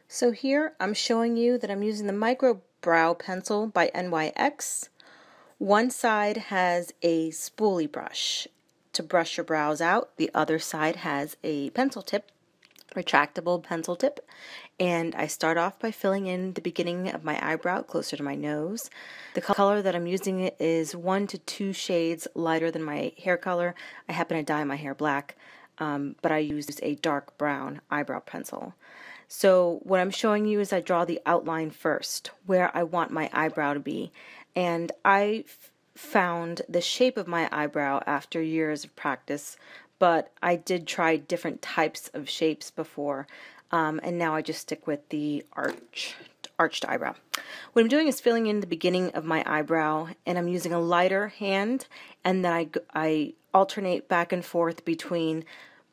So here I'm showing you that I'm using the Micro Brow Pencil by NYX. One side has a spoolie brush to brush your brows out. The other side has a pencil tip, retractable pencil tip. And I start off by filling in the beginning of my eyebrow closer to my nose. The color that I'm using is 1 to 2 shades lighter than my hair color. I happen to dye my hair black, but I use a dark brown eyebrow pencil. So what I'm showing you is I draw the outline first, where I want my eyebrow to be. And I found the shape of my eyebrow after years of practice, but I did try different types of shapes before, and now I just stick with the arched eyebrow. What I'm doing is filling in the beginning of my eyebrow, and I'm using a lighter hand, and then I alternate back and forth between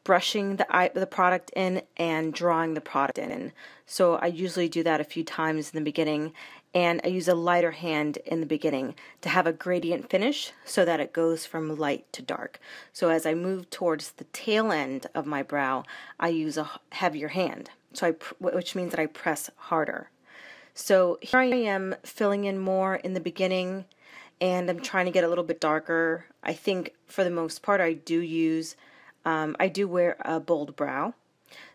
brushing the product in and drawing the product in. So I usually do that a few times in the beginning, and I use a lighter hand in the beginning to have a gradient finish so that it goes from light to dark. So as I move towards the tail end of my brow, I use a heavier hand, which means that I press harder. So here I am filling in more in the beginning, and I'm trying to get a little bit darker. I think for the most part I do wear a bold brow,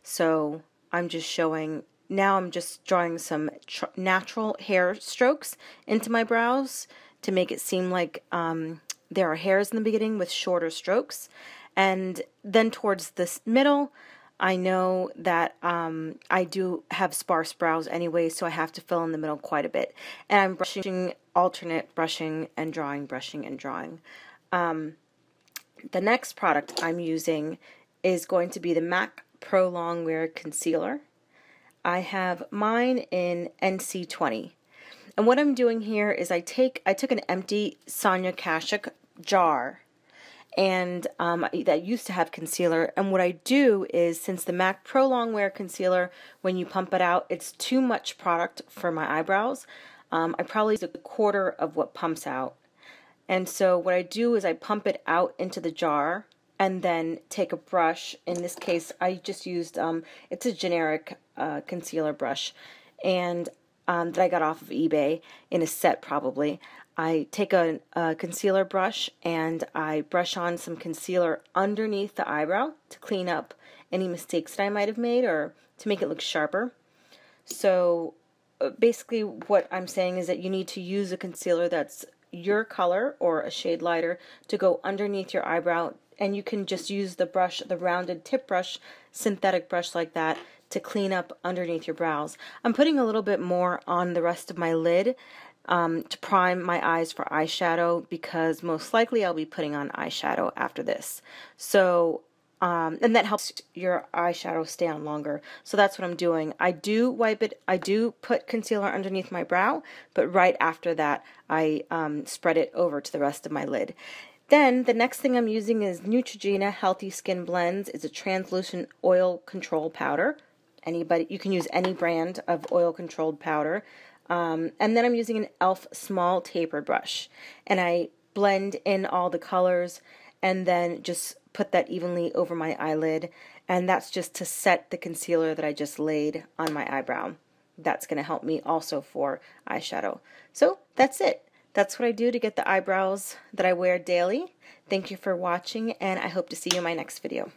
so I'm just showing, now I'm just drawing some natural hair strokes into my brows to make it seem like there are hairs in the beginning with shorter strokes. And then towards the middle, I know that I do have sparse brows anyway, so I have to fill in the middle quite a bit. And I'm brushing, alternate brushing and drawing, brushing and drawing. The next product I'm using is going to be the MAC Pro Longwear Concealer. I have mine in NC20. And what I'm doing here is I took an empty Sonia Kashuk jar and that used to have concealer, and what I do is, since the MAC Pro Longwear Concealer, when you pump it out, it's too much product for my eyebrows. I probably use a quarter of what pumps out. And so what I do is I pump it out into the jar and then take a brush. In this case, I just used, it's a generic concealer brush, and that I got off of eBay in a set probably. I take a concealer brush and I brush on some concealer underneath the eyebrow to clean up any mistakes that I might have made or to make it look sharper. So basically what I'm saying is that you need to use a concealer that's your color or a shade lighter to go underneath your eyebrow, and you can just use the brush, the rounded tip brush, synthetic brush like that, to clean up underneath your brows. I'm putting a little bit more on the rest of my lid to prime my eyes for eyeshadow, because most likely I'll be putting on eyeshadow after this. So and that helps your eyeshadow stay on longer. So that's what I'm doing. I do wipe it, I do put concealer underneath my brow, but right after that I spread it over to the rest of my lid. Then the next thing I'm using is Neutrogena Healthy Skin Blends. It's a translucent oil control powder. You can use any brand of oil controlled powder. And then I'm using an e.l.f. small tapered brush, and I blend in all the colors and then just put that evenly over my eyelid, and that's just to set the concealer that I just laid on my eyebrow. That's going to help me also for eyeshadow. So that's it. That's what I do to get the eyebrows that I wear daily. Thank you for watching, and I hope to see you in my next video.